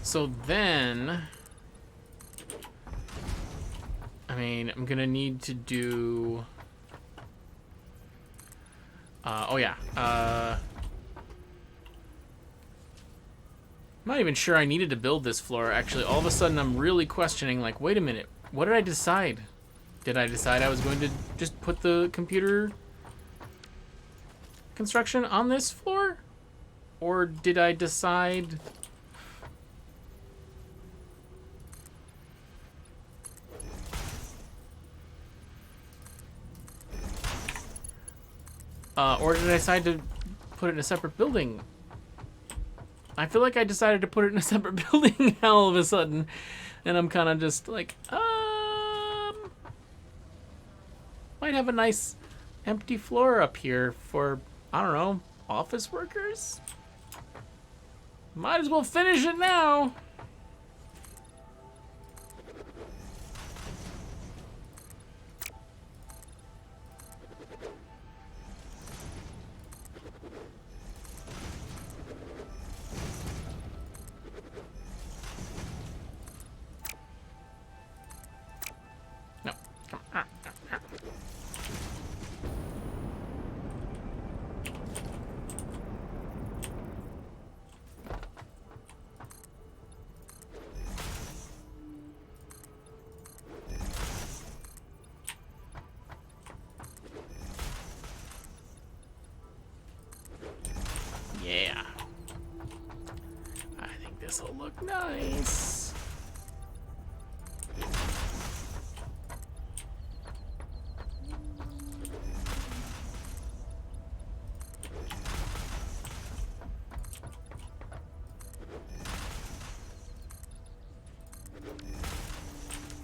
So then, I mean, I'm gonna need to do. Oh yeah. I'm not even sure I needed to build this floor. Actually, all of a sudden, I'm really questioning. Like, wait a minute. What did I decide? Did I decide I was going to just put the computer construction on this floor? Or did I decide... or did I decide to put it in a separate building? I feel like I decided to put it in a separate building all of a sudden. And I'm kind of just like, might have a nice empty floor up here for, I don't know, office workers? Might as well finish it now. No. Come on. Yeah. I think this will look nice.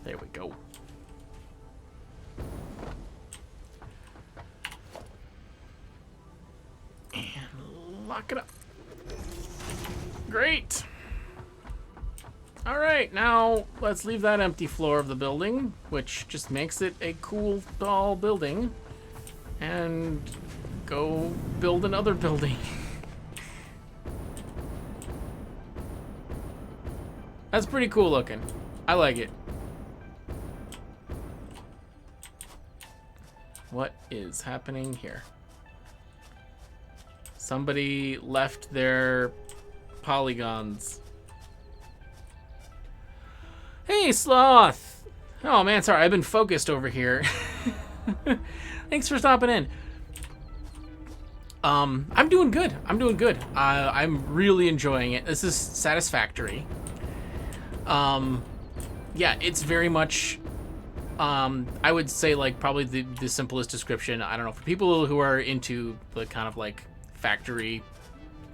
There we go. And lock it up. Great. All right, now let's leave that empty floor of the building, which just makes it a cool, tall building, and go build another building. That's pretty cool looking. I like it. What is happening here? Somebody left their polygons. Hey, Sloth! Oh man, sorry, I've been focused over here. Thanks for stopping in. I'm doing good. I'm really enjoying it. This is Satisfactory. Yeah, it's very much, I would say, like, probably the simplest description. I don't know, for people who are into the kind of like factory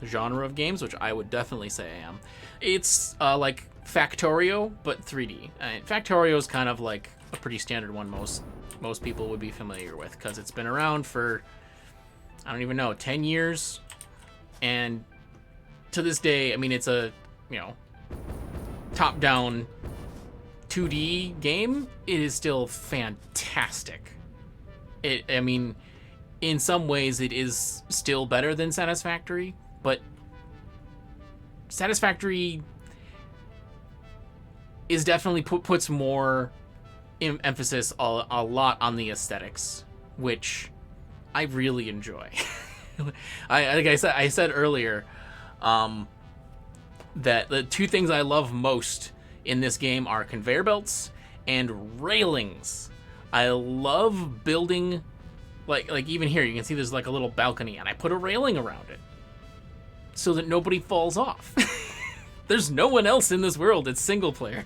genre of games, which I would definitely say I am. It's like Factorio, but 3D. Factorio is kind of like a pretty standard one most people would be familiar with, because it's been around for, I don't even know, 10 years. And to this day, I mean, it's a, you know, top-down 2D game. It is still fantastic. I mean, in some ways it is still better than Satisfactory, but Satisfactory is definitely puts more emphasis a lot on the aesthetics, which I really enjoy. Like I said earlier, that the two things I love most in this game are conveyor belts and railings. I love building, like even here you can see there's like a little balcony, and I put a railing around it so that nobody falls off. There's no one else in this world. It's single player.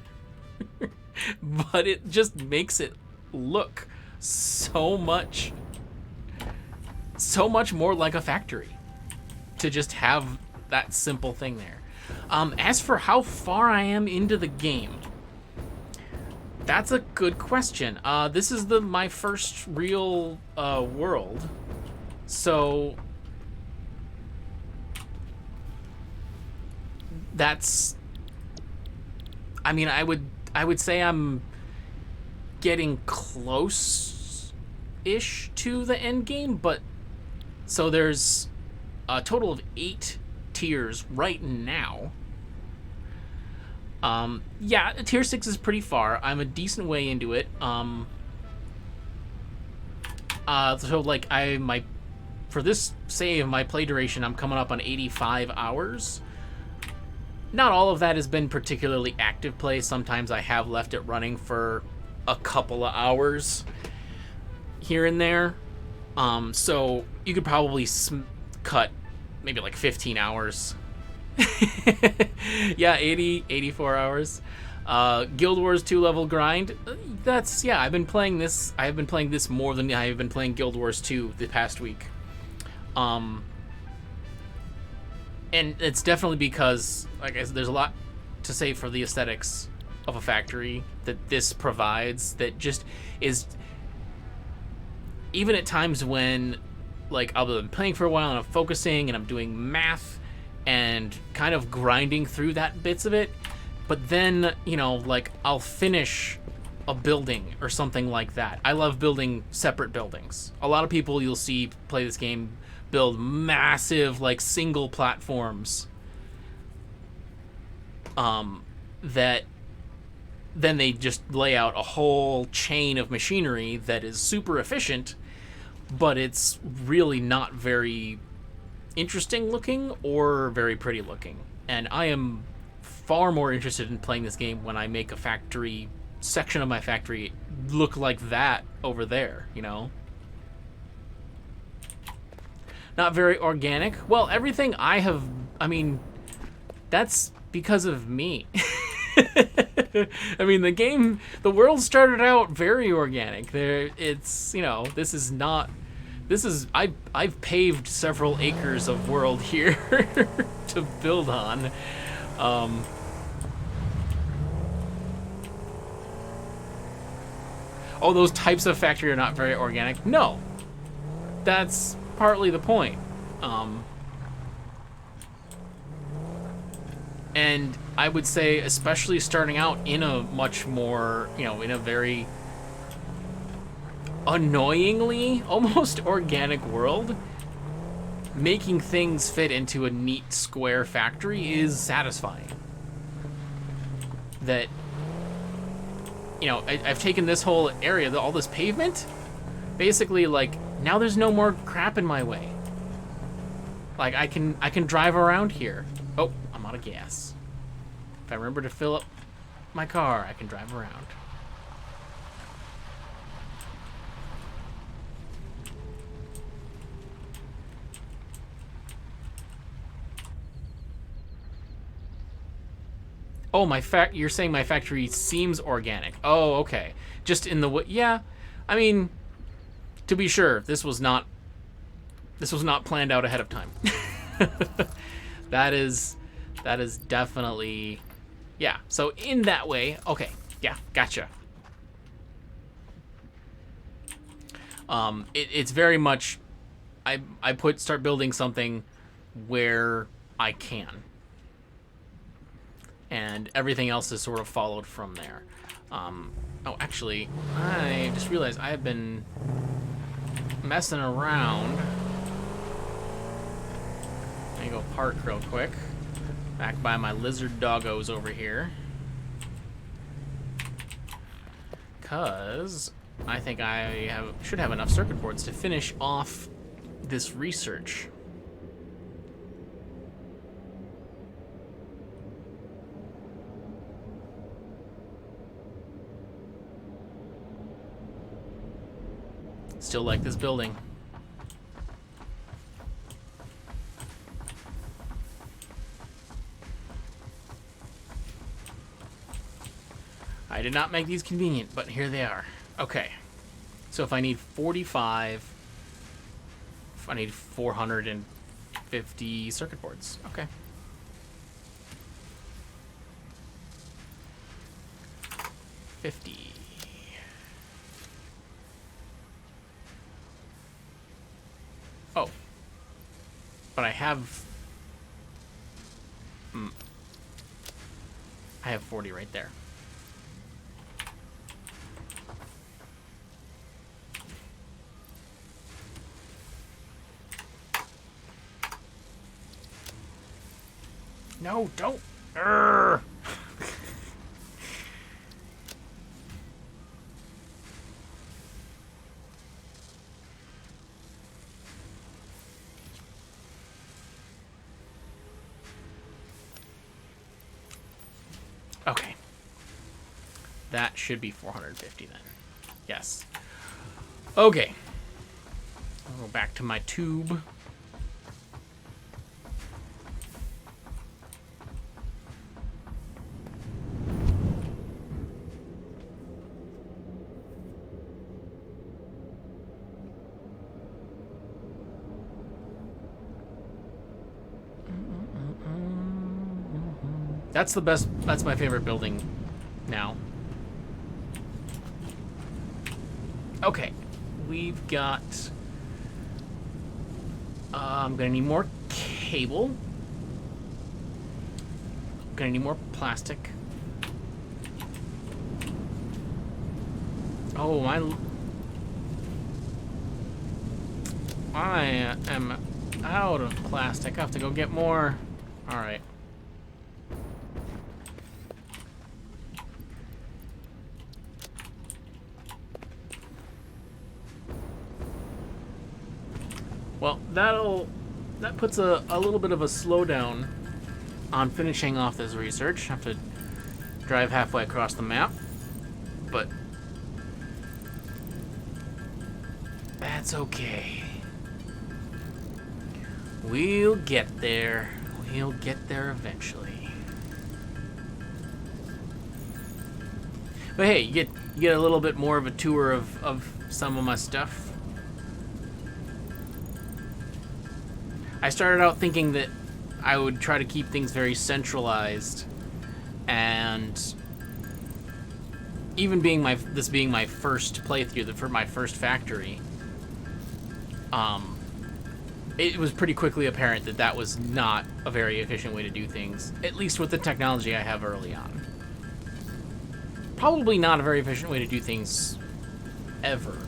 But it just makes it look so much more like a factory to just have that simple thing there. As for how far I am into the game, that's a good question. This is my first real world, so that's, I mean, I would say I'm getting close-ish to the end game, but so there's a total of 8 tiers right now. Yeah, tier 6 is pretty far. I'm a decent way into it. So like for this save, my play duration, I'm coming up on 85 hours. Not all of that has been particularly active play. Sometimes I have left it running for a couple of hours here and there. So you could probably cut maybe like 15 hours. Yeah, 84 hours. Guild Wars 2 level grind. That's, yeah, I've been playing this more than I have been playing Guild Wars 2 the past week. And it's definitely because, like I said, there's a lot to say for the aesthetics of a factory that this provides that just is, even at times when, like, I'll be playing for a while and I'm focusing and I'm doing math and kind of grinding through that bits of it, but then, you know, like, I'll finish a building or something like that. I love building separate buildings. A lot of people you'll see play this game build massive, like, single platforms that then they just lay out a whole chain of machinery that is super efficient, but it's really not very interesting looking or very pretty looking. And I am far more interested in playing this game when I make a factory section of my factory look like that over there, you know? Not very organic. Well, everything I mean, that's because of me. I mean, the world started out very organic. It's, you know, I've paved several acres of world here to build on. Oh, those types of factory are not very organic. No, that's partly the point. And I would say, especially starting out in a much more, you know, in a very annoyingly almost organic world, making things fit into a neat square factory is satisfying. That, you know, I've taken this whole area, all this pavement, basically, like, now there's no more crap in my way. Like, I can drive around here. Oh, I'm out of gas. If I remember to fill up my car, I can drive around. Oh, you're saying my factory seems organic. Oh, okay. Just in the yeah. I mean, to be sure, this was not planned out ahead of time. That is definitely, yeah. So in that way, okay, yeah, gotcha. It's very much, I start building something where I can, and everything else is sort of followed from there. Oh, actually, I just realized I have been messing around. Let me go park real quick. Back by my lizard doggos over here. Because I think I should have enough circuit boards to finish off this research. Still like this building. I did not make these convenient, but here they are. Okay. So if I need 45, I need 450 circuit boards. Okay. $50. Oh. But I have... I have 40 right there. No, don't. Urgh. That should be 450 then. Yes. Okay. I'll go back to my tube. That's the best. That's my favorite building now. Okay. We've got... I'm gonna need more cable. Gonna need more plastic. Oh, I am out of plastic. I have to go get more. All right. Well, that puts a little bit of a slowdown on finishing off this research. I have to drive halfway across the map, but that's okay. We'll get there. We'll get there eventually. But hey, you get a little bit more of a tour of some of my stuff. I started out thinking that I would try to keep things very centralized, and even being this being my first playthrough, for my first factory, it was pretty quickly apparent that that was not a very efficient way to do things, at least with the technology I have early on. Probably not a very efficient way to do things ever.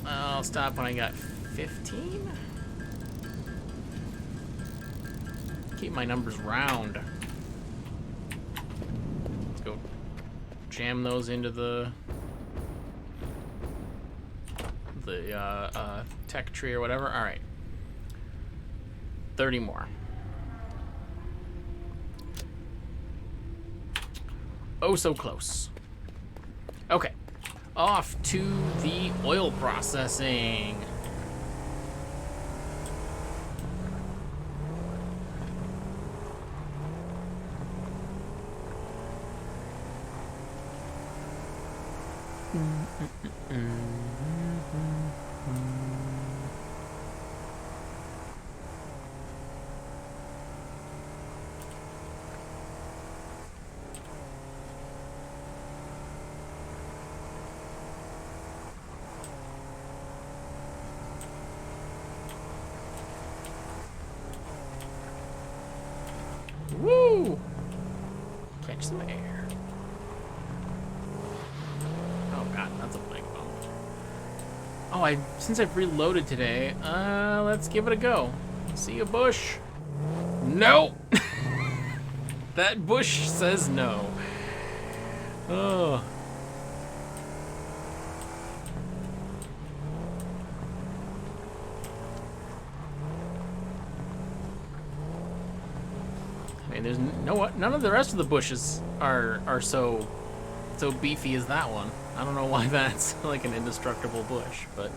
I'll stop when I got 15. Keep my numbers round. Let's go jam those into the tech tree or whatever. All right, 30 more. Oh, so close. Okay. Off to the oil processing. Woo! Catch some air. Oh god, that's a big bump. Oh, since I've reloaded today, let's give it a go. See a bush? No! That bush says no. Oh. I mean, there's none of the rest of the bushes are so beefy as that one. I don't know why that's like an indestructible bush, but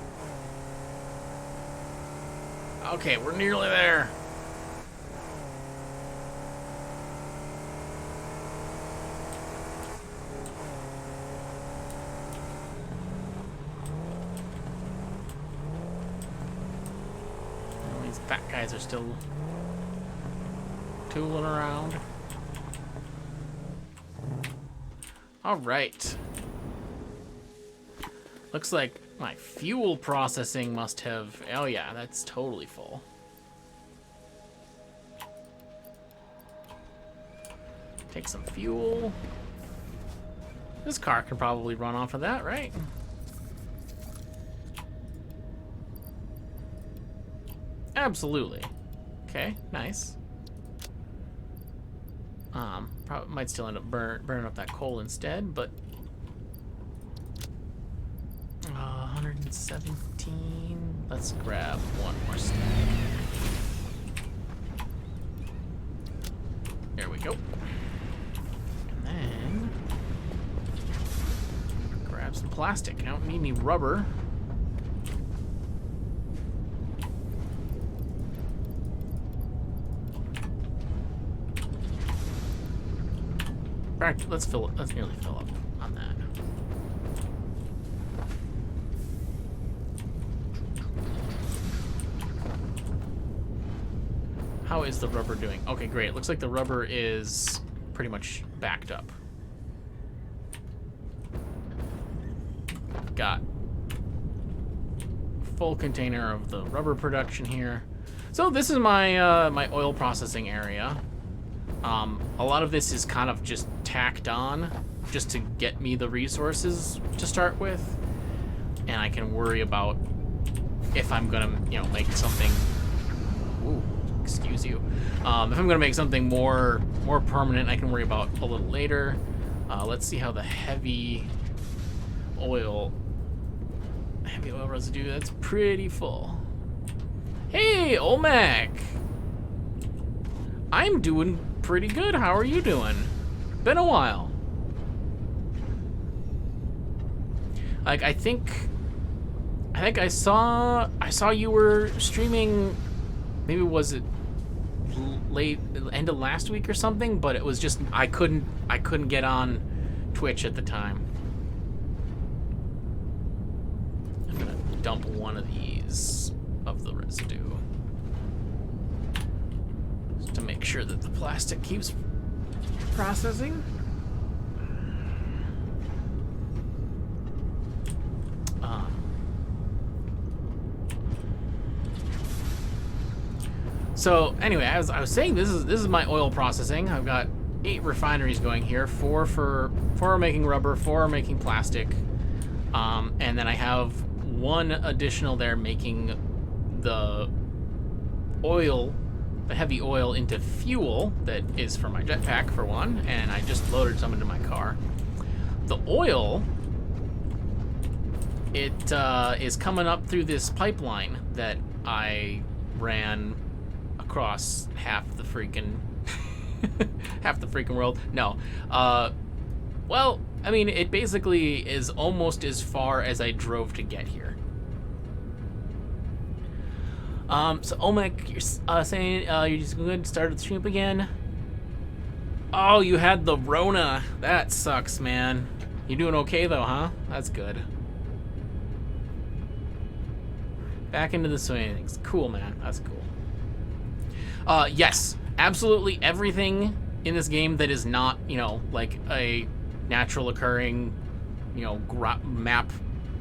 okay, we're nearly there. These fat guys are still tooling around. All right. Looks like my fuel processing must have... Oh yeah, that's totally full. Take some fuel. This car can probably run off of that, right? Absolutely. Okay, nice. Probably might still end up burning up that coal instead, but 160. That's 17. Let's grab one more stack. There we go. And then grab some plastic. I don't need any rubber. In fact, let's nearly fill up on that. How is the rubber doing? Okay, great. It looks like the rubber is pretty much backed up. Got full container of the rubber production here. So this is my my oil processing area. A lot of this is kind of just tacked on just to get me the resources to start with, and I can worry about if I'm gonna, you know, make something. Ooh, excuse you. If I'm gonna make something more permanent, I can worry about a little later. Let's see how the heavy oil residue. That's pretty full. Hey, Olmec. I'm doing pretty good. How are you doing? Been a while. Like, I think I saw you were streaming. Maybe was it late end of last week or something? But it was just I couldn't get on Twitch at the time. I'm gonna dump one of these of the residue just to make sure that the plastic keeps processing. So anyway, as I was saying, this is my oil processing. I've got 8 refineries going here. 4 are making rubber, 4 are making plastic, and then I have 1 additional there making the oil, the heavy oil, into fuel that is for my jetpack for one, and I just loaded some into my car. The oil, it is coming up through this pipeline that I ran across half the freaking world. No, well, I mean, it basically is almost as far as I drove to get here. So Olmec, you're saying you're just going to start the stream up again. Oh, you had the Rona. That sucks, man. You doing okay though, huh? That's good. Back into the swing of things. Cool, man. That's cool. Yes, absolutely everything in this game that is not, you know, like a natural occurring, you know, map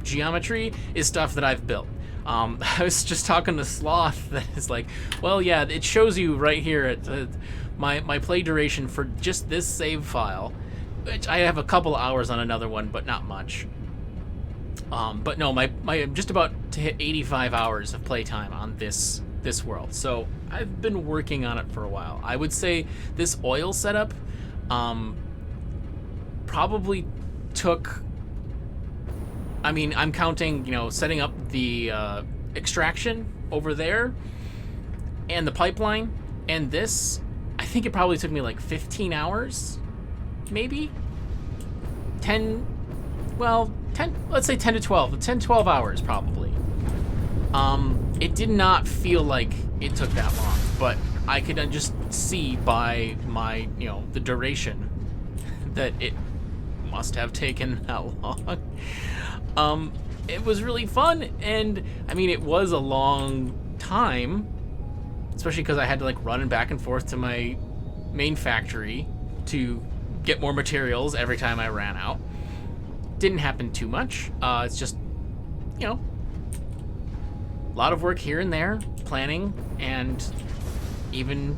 geometry is stuff that I've built. I was just talking to Sloth that is like, well, yeah, it shows you right here at my play duration for just this save file, which I have a couple hours on another one, but not much. But no, I'm just about to hit 85 hours of playtime on this world. So I've been working on it for a while. I would say this oil setup probably took, I mean, I'm counting, you know, setting up the extraction over there and the pipeline and this. I think it probably took me like 15 hours, maybe 10, let's say 10 to 12 hours probably. It did not feel like it took that long, but I could just see by my, you know, the duration that it must have taken that long. It was really fun, and I mean, it was a long time, especially because I had to like run back and forth to my main factory to get more materials every time I ran out. Didn't happen too much. It's just, you know, a lot of work here and there, planning, and even,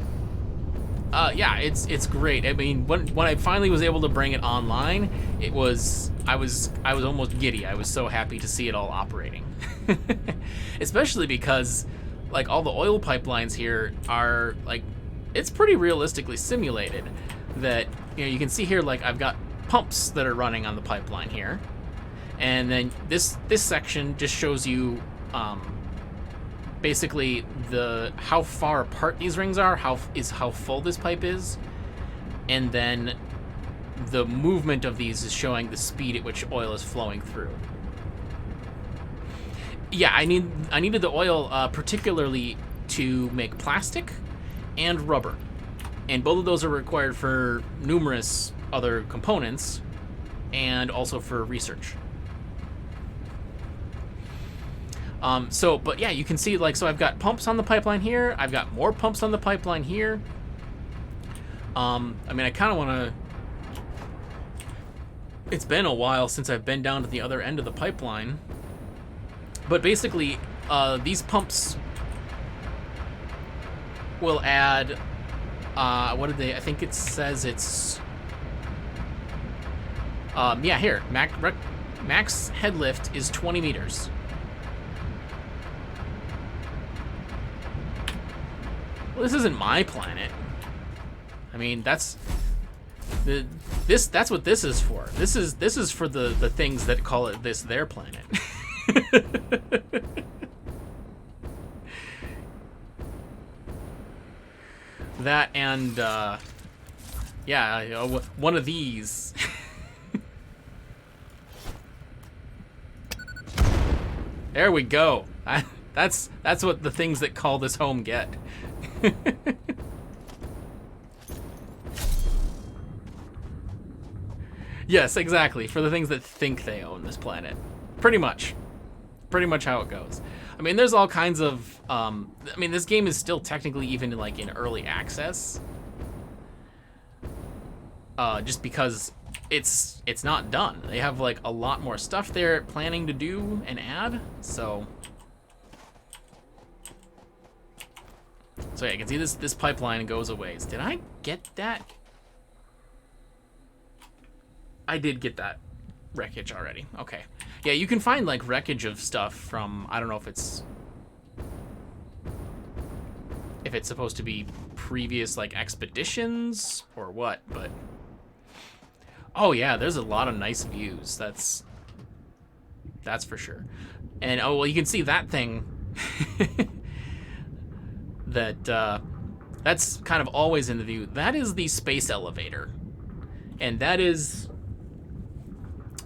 yeah, it's great. I mean, when I finally was able to bring it online, I was almost giddy. I was so happy to see it all operating. Especially because, like, all the oil pipelines here are, like, it's pretty realistically simulated. That, you know, you can see here, like, I've got pumps that are running on the pipeline here. And then this section just shows you basically how far apart these rings are, how full this pipe is, and then the movement of these is showing the speed at which oil is flowing through. Yeah, I needed the oil particularly to make plastic and rubber, and both of those are required for numerous other components and also for research. But yeah, you can see, like, so I've got pumps on the pipeline here. I've got more pumps on the pipeline here. I mean, I kind of want to... It's been a while since I've been down to the other end of the pipeline. But basically, these pumps will add... what did they... I think it says it's... yeah, here. Max head lift is 20 meters. Well, this isn't my planet. I mean, that's what this is for. This is for the things that call it their planet. That and yeah, one of these. There we go. That's what the things that call this home get. Yes, exactly. For the things that think they own this planet. Pretty much how it goes. I mean, there's all kinds of... I mean, this game is still technically even like in early access. Just because it's not done. They have like a lot more stuff they're planning to do and add, so... So yeah, you can see this pipeline goes a ways. Did I get that? I did get that wreckage already. Okay. Yeah, you can find like wreckage of stuff from, I don't know if it's supposed to be previous like expeditions or what, but oh yeah, there's a lot of nice views. That's for sure. And oh well, you can see that thing. That's kind of always in the view. That is the space elevator, and that is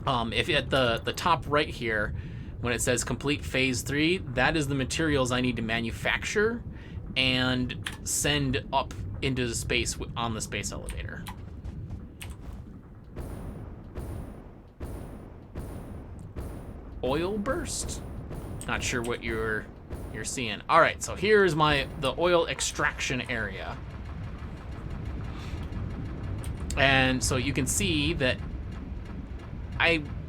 if at the top right here, when it says complete phase 3, that is the materials I need to manufacture and send up into the space on the space elevator. Oil burst? Not sure what you're seeing. All right, so here's the oil extraction area. And so you can see that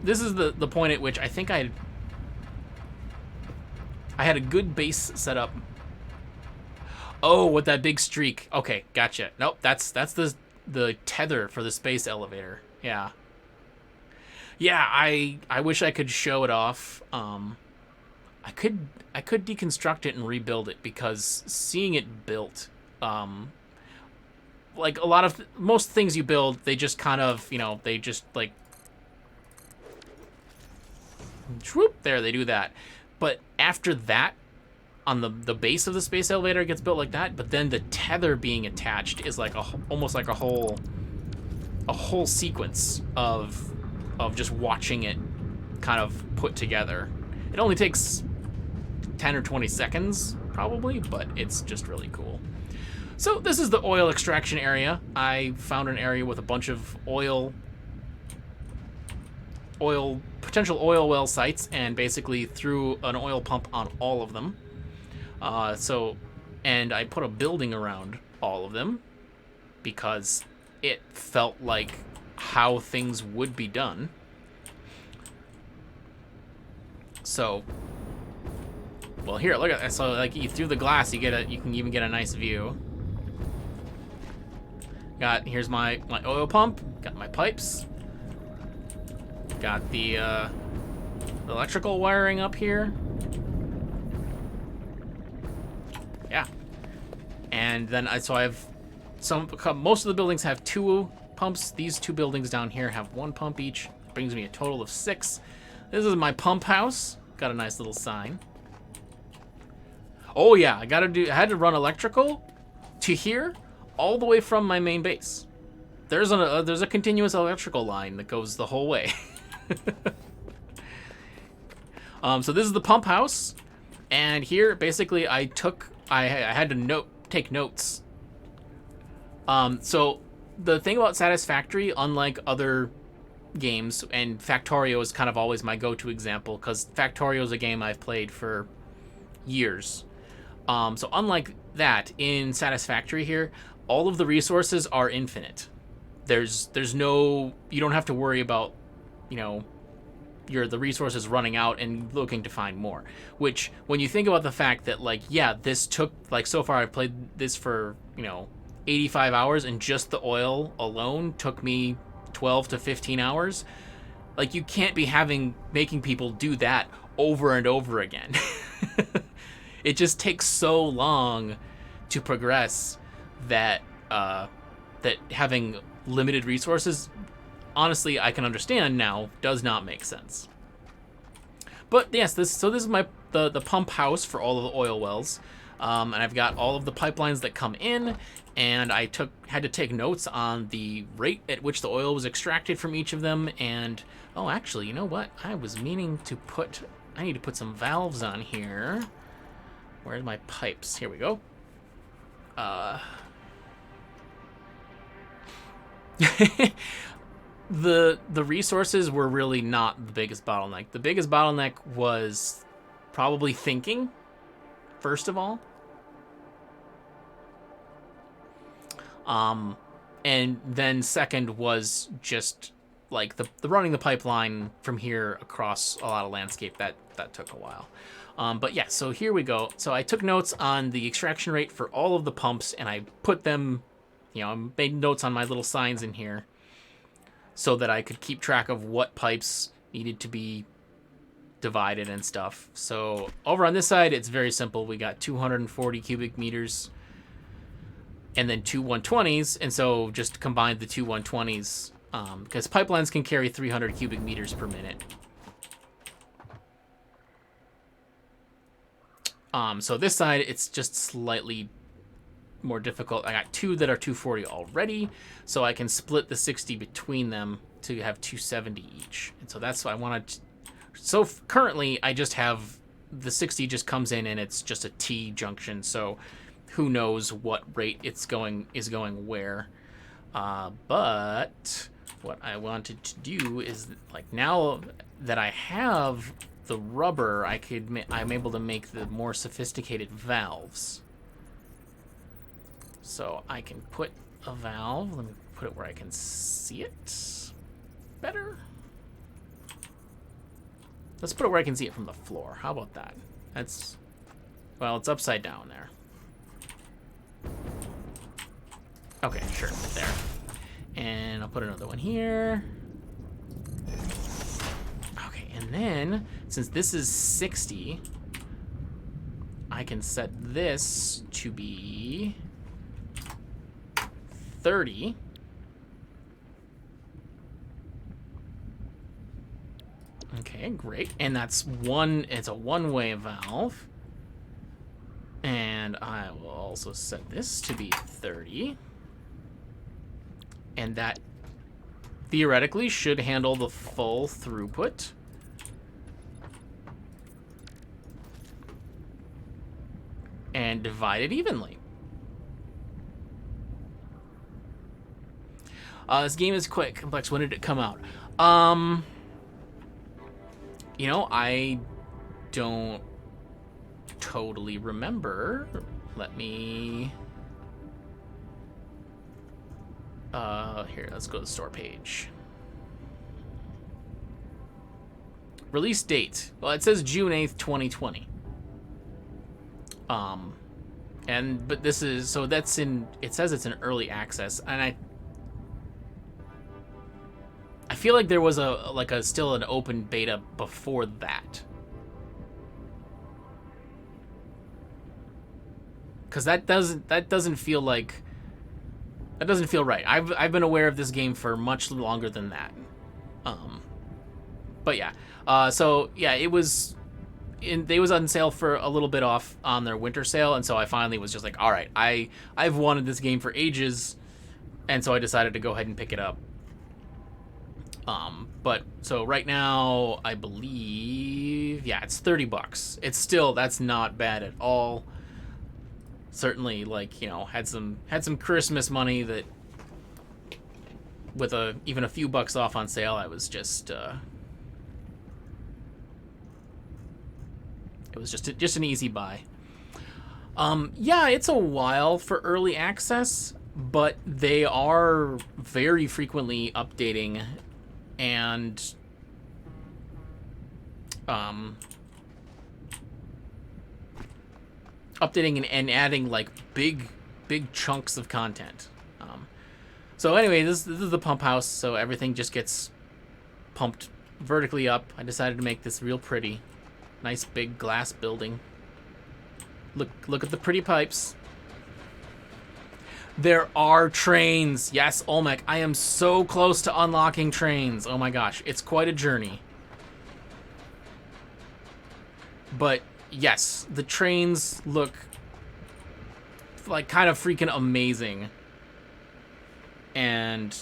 this is the point at which I think I had a good base set up. Oh, with that big streak. Okay, gotcha. Nope, that's the tether for the space elevator. Yeah. Yeah, I wish I could show it off. I could deconstruct it and rebuild it, because seeing it built, like most things you build, they just kind of, they just like, whoop, there, they do that. But after that, on the base of the space elevator, it gets built like that, but then the tether being attached is like almost like a whole sequence of just watching it kind of put together. It only takes 10 or 20 seconds, probably, but it's just really cool. So this is the oil extraction area. I found an area with a bunch of potential oil well sites, and basically threw an oil pump on all of them. And I put a building around all of them because it felt like how things would be done. So, well, here, look at that. So, like, through the glass, you can even get a nice view. Here's my oil pump. Got my pipes. Got the electrical wiring up here. Yeah. And then so I have most of the buildings have 2 pumps. These 2 buildings down here have 1 pump each. Brings me a total of 6. This is my pump house. Got a nice little sign. Oh yeah, I had to run electrical to here all the way from my main base. There's a continuous electrical line that goes the whole way. So this is the pump house, and here basically I had to take notes. So the thing about Satisfactory, unlike other games, and Factorio is kind of always my go-to example because Factorio is a game I've played for years. So unlike that, in Satisfactory here, all of the resources are infinite. There's no, you don't have to worry about, the resources running out and looking to find more. Which, when you think about the fact that, this took, so far I've played this for, 85 hours, and just the oil alone took me 12 to 15 hours. You can't be making people do that over and over again. It just takes so long to progress that that having limited resources, honestly, I can understand now, does not make sense. But yes, this is the pump house for all of the oil wells, and I've got all of the pipelines that come in, and I had to take notes on the rate at which the oil was extracted from each of them. And actually, you know what? I need to put some valves on here. Where's my pipes? Here we go. The resources were really not the biggest bottleneck. The biggest bottleneck was probably thinking, first of all. And then second was just the running the pipeline from here across a lot of landscape. That took a while. But yeah, so here we go. So I took notes on the extraction rate for all of the pumps, and I put them, I made notes on my little signs in here so that I could keep track of what pipes needed to be divided and stuff. So over on this side, it's very simple. We got 240 cubic meters and then two 120s. And so just combine the two 120s because pipelines can carry 300 cubic meters per minute. So this side, it's just slightly more difficult. I got two that are 240 already, so I can split the 60 between them to have 270 each. And so that's what I wanted. So currently, I just have the 60 just comes in and it's just a T junction. So who knows what rate is going where. But what I wanted to do is now that I have the rubber, I'm able to make the more sophisticated valves. So I can put a valve. Let me put it where I can see it better. Let's put it where I can see it from the floor. How about that? It's upside down there. Okay, sure, there. And I'll put another one here. Okay, and then, since this is 60, I can set this to be 30. Okay, great. And it's a one-way valve. And I will also set this to be 30. And that theoretically should handle the full throughput. And divide it evenly. This game is quite complex. When did it come out? I don't totally remember. Let me... here, let's go to the store page. Release date. Well, it says June 8th, 2020. But this is... So that's in... It says it's in early access, and I feel like there was still an open beta before that. Because that doesn't feel like... That doesn't feel right. I've been aware of this game for much longer than that. But yeah, so yeah, they was on sale for a little bit off on their winter sale, and so I finally was just like, all right, I've wanted this game for ages, and so I decided to go ahead and pick it up. But so right now, I believe, yeah, it's $30. It's still, that's not bad at all. Certainly, like, you know, had some Christmas money that, with even a few bucks off on sale, I was just it was just an easy buy. Yeah, it's a while for early access, but they are very frequently updating and updating and adding like big chunks of content. So anyway, this is the pump house, so everything just gets pumped vertically up. I decided to make this real pretty. Nice big glass building. Look at the pretty pipes. There are trains. Yes, Olmec, I am so close to unlocking trains. Oh my gosh, it's quite a journey. But yes, the trains look like kind of freaking amazing. And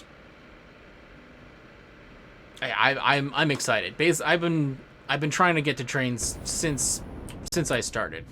I'm excited. I've been trying to get to trains since I started.